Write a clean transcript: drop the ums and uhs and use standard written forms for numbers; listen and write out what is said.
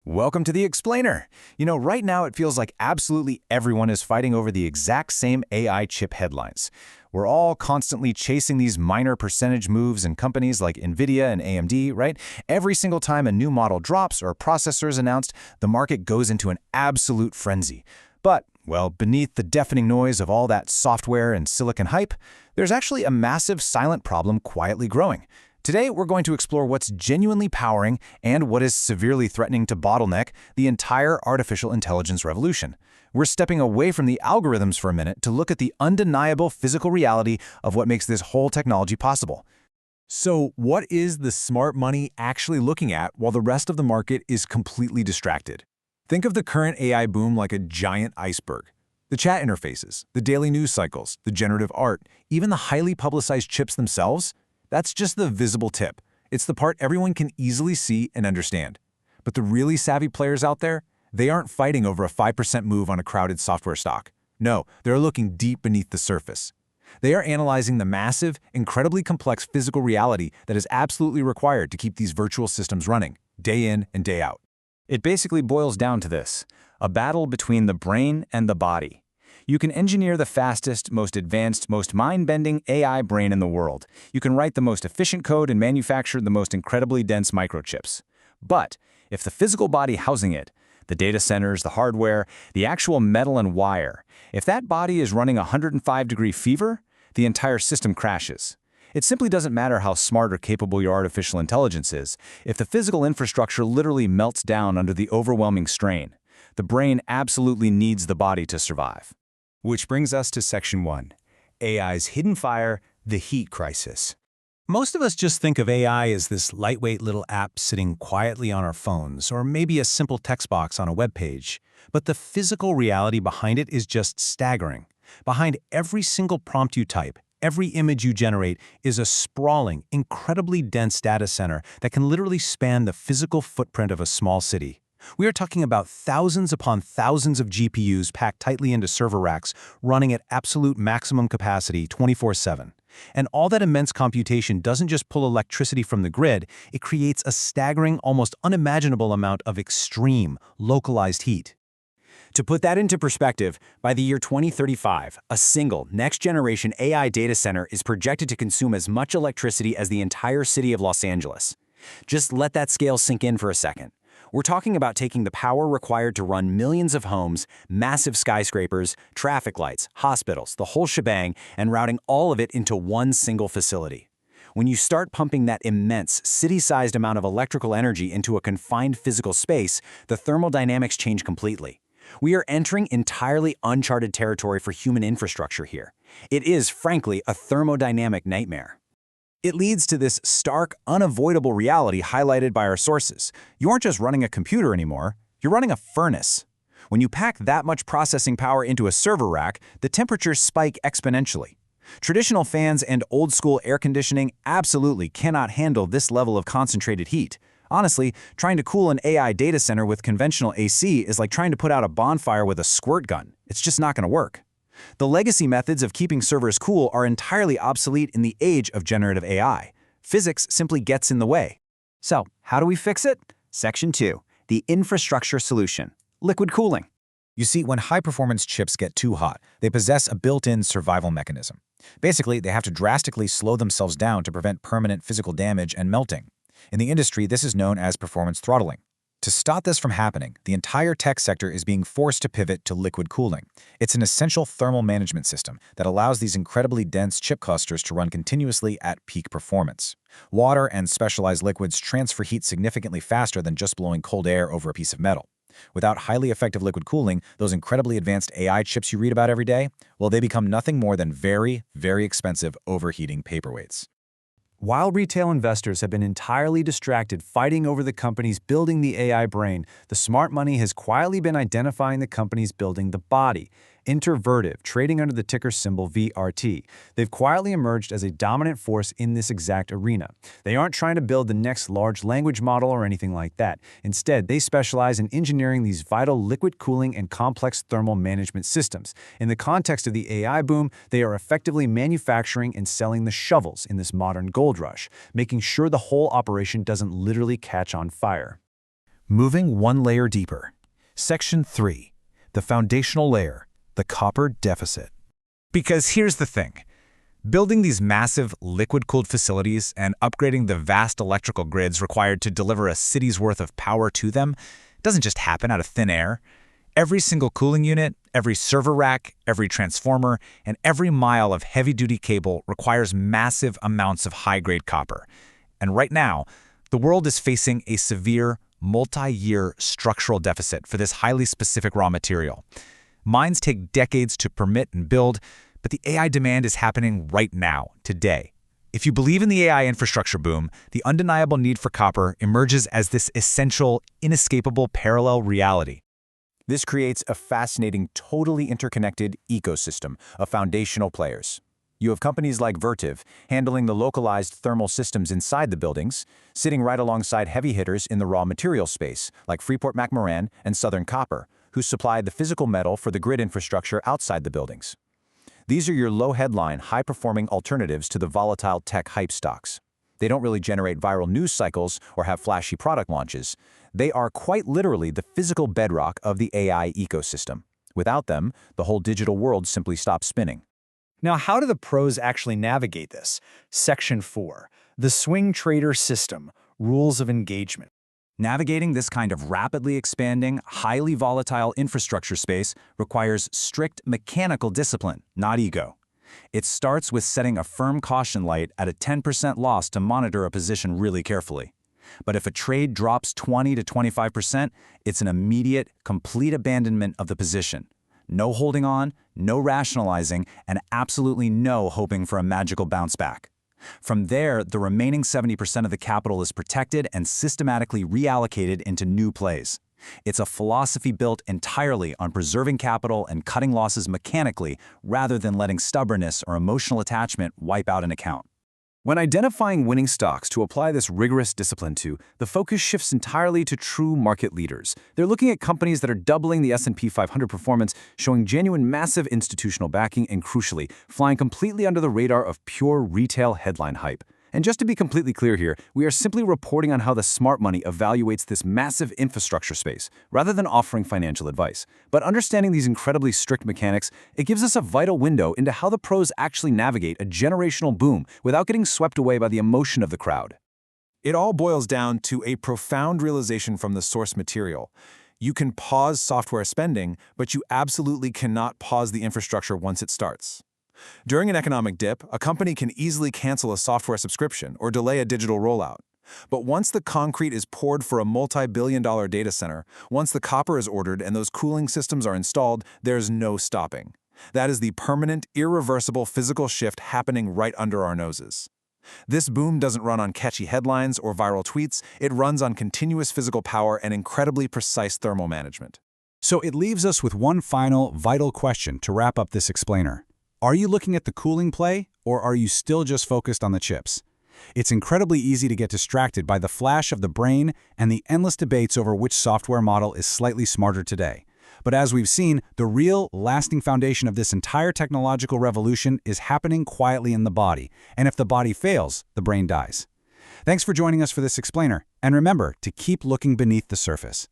Welcome to the Explainer. Right now it feels like absolutely everyone is fighting over the exact same AI chip headlines. We're all constantly chasing these minor percentage moves in companies like NVIDIA and AMD, right? Every single time a new model drops or a processor is announced, the market goes into an absolute frenzy. But, well, beneath the deafening noise of all that software and silicon hype, there's actually a massive silent problem quietly growing. Today, we're going to explore what's genuinely powering and what is severely threatening to bottleneck the entire artificial intelligence revolution. We're stepping away from the algorithms for a minute to look at the undeniable physical reality of what makes this whole technology possible. So, what is the smart money actually looking at while the rest of the market is completely distracted? Think of the current AI boom like a giant iceberg. The chat interfaces, the daily news cycles, the generative art, even the highly publicized chips themselves – that's just the visible tip. It's the part everyone can easily see and understand. But the really savvy players out there, they aren't fighting over a 5% move on a crowded software stock. No, they're looking deep beneath the surface. They are analyzing the massive, incredibly complex physical reality that is absolutely required to keep these virtual systems running, day in and day out. It basically boils down to this: a battle between the brain and the body. You can engineer the fastest, most advanced, most mind-bending AI brain in the world. You can write the most efficient code and manufacture the most incredibly dense microchips. But if the physical body housing it, the data centers, the hardware, the actual metal and wire, if that body is running 105-degree fever, the entire system crashes. It simply doesn't matter how smart or capable your artificial intelligence is. If the physical infrastructure literally melts down under the overwhelming strain, the brain absolutely needs the body to survive. Which brings us to Section 1, AI's hidden fire, the heat crisis. Most of us just think of AI as this lightweight little app sitting quietly on our phones, or maybe a simple text box on a web page. But the physical reality behind it is just staggering. Behind every single prompt you type, every image you generate is a sprawling, incredibly dense data center that can literally span the physical footprint of a small city. We are talking about thousands upon thousands of GPUs packed tightly into server racks, running at absolute maximum capacity 24/7. And all that immense computation doesn't just pull electricity from the grid, it creates a staggering, almost unimaginable amount of extreme, localized heat. To put that into perspective, by the year 2035, a single, next-generation AI data center is projected to consume as much electricity as the entire city of Los Angeles. Just let that scale sink in for a second. We're talking about taking the power required to run millions of homes, massive skyscrapers, traffic lights, hospitals, the whole shebang, and routing all of it into one single facility. When you start pumping that immense, city-sized amount of electrical energy into a confined physical space, the thermodynamics change completely. We are entering entirely uncharted territory for human infrastructure here. It is, frankly, a thermodynamic nightmare. It leads to this stark, unavoidable reality highlighted by our sources. You aren't just running a computer anymore, you're running a furnace. When you pack that much processing power into a server rack, the temperatures spike exponentially. Traditional fans and old-school air conditioning absolutely cannot handle this level of concentrated heat. Honestly, trying to cool an AI data center with conventional AC is like trying to put out a bonfire with a squirt gun. It's just not going to work. The legacy methods of keeping servers cool are entirely obsolete in the age of generative AI. Physics simply gets in the way. So, how do we fix it? Section 2, the infrastructure solution, liquid cooling. You see, when high-performance chips get too hot, they possess a built-in survival mechanism. Basically, they have to drastically slow themselves down to prevent permanent physical damage and melting. In the industry, this is known as performance throttling. To stop this from happening, the entire tech sector is being forced to pivot to liquid cooling. It's an essential thermal management system that allows these incredibly dense chip clusters to run continuously at peak performance. Water and specialized liquids transfer heat significantly faster than just blowing cold air over a piece of metal. Without highly effective liquid cooling, those incredibly advanced AI chips you read about every day, well, they become nothing more than very, very expensive overheating paperweights. While retail investors have been entirely distracted fighting over the companies building the AI brain, the smart money has quietly been identifying the companies building the body. Enter Vertiv, trading under the ticker symbol VRT. They've quietly emerged as a dominant force in this exact arena. They aren't trying to build the next large language model or anything like that. Instead, they specialize in engineering these vital liquid cooling and complex thermal management systems. In the context of the AI boom, they are effectively manufacturing and selling the shovels in this modern gold rush, making sure the whole operation doesn't literally catch on fire. Moving one layer deeper. Section 3. The foundational layer, the copper deficit. Because here's the thing. Building these massive liquid-cooled facilities and upgrading the vast electrical grids required to deliver a city's worth of power to them doesn't just happen out of thin air. Every single cooling unit, every server rack, every transformer, and every mile of heavy-duty cable requires massive amounts of high-grade copper. And right now, the world is facing a severe, multi-year structural deficit for this highly specific raw material. Mines take decades to permit and build, but the AI demand is happening right now, today. If you believe in the AI infrastructure boom, the undeniable need for copper emerges as this essential, inescapable parallel reality. This creates a fascinating, totally interconnected ecosystem of foundational players. You have companies like Vertiv handling the localized thermal systems inside the buildings, sitting right alongside heavy hitters in the raw material space, like Freeport-McMoRan and Southern Copper, who supply the physical metal for the grid infrastructure outside the buildings. These are your low-headline, high-performing alternatives to the volatile tech hype stocks. They don't really generate viral news cycles or have flashy product launches. They are quite literally the physical bedrock of the AI ecosystem. Without them, the whole digital world simply stops spinning. Now, how do the pros actually navigate this? Section 4. The Swing Trader System, Rules of Engagement. Navigating this kind of rapidly expanding, highly volatile infrastructure space requires strict mechanical discipline, not ego. It starts with setting a firm caution light at a 10% loss to monitor a position really carefully. But if a trade drops 20 to 25%, it's an immediate, complete abandonment of the position. No holding on, no rationalizing, and absolutely no hoping for a magical bounce back. From there, the remaining 70% of the capital is protected and systematically reallocated into new plays. It's a philosophy built entirely on preserving capital and cutting losses mechanically rather than letting stubbornness or emotional attachment wipe out an account. When identifying winning stocks to apply this rigorous discipline to, the focus shifts entirely to true market leaders. They're looking at companies that are doubling the S&P 500 performance, showing genuine massive institutional backing, and crucially, flying completely under the radar of pure retail headline hype. And just to be completely clear here, we are simply reporting on how the smart money evaluates this massive infrastructure space, rather than offering financial advice. But understanding these incredibly strict mechanics, it gives us a vital window into how the pros actually navigate a generational boom without getting swept away by the emotion of the crowd. It all boils down to a profound realization from the source material. You can pause software spending, but you absolutely cannot pause the infrastructure once it starts. During an economic dip, a company can easily cancel a software subscription or delay a digital rollout. But once the concrete is poured for a multi-billion-dollar data center, once the copper is ordered and those cooling systems are installed, there's no stopping. That is the permanent, irreversible physical shift happening right under our noses. This boom doesn't run on catchy headlines or viral tweets, it runs on continuous physical power and incredibly precise thermal management. So it leaves us with one final, vital question to wrap up this explainer. Are you looking at the cooling play, or are you still just focused on the chips? It's incredibly easy to get distracted by the flash of the brain and the endless debates over which software model is slightly smarter today. But as we've seen, the real, lasting foundation of this entire technological revolution is happening quietly in the body, and if the body fails, the brain dies. Thanks for joining us for this explainer, and remember to keep looking beneath the surface.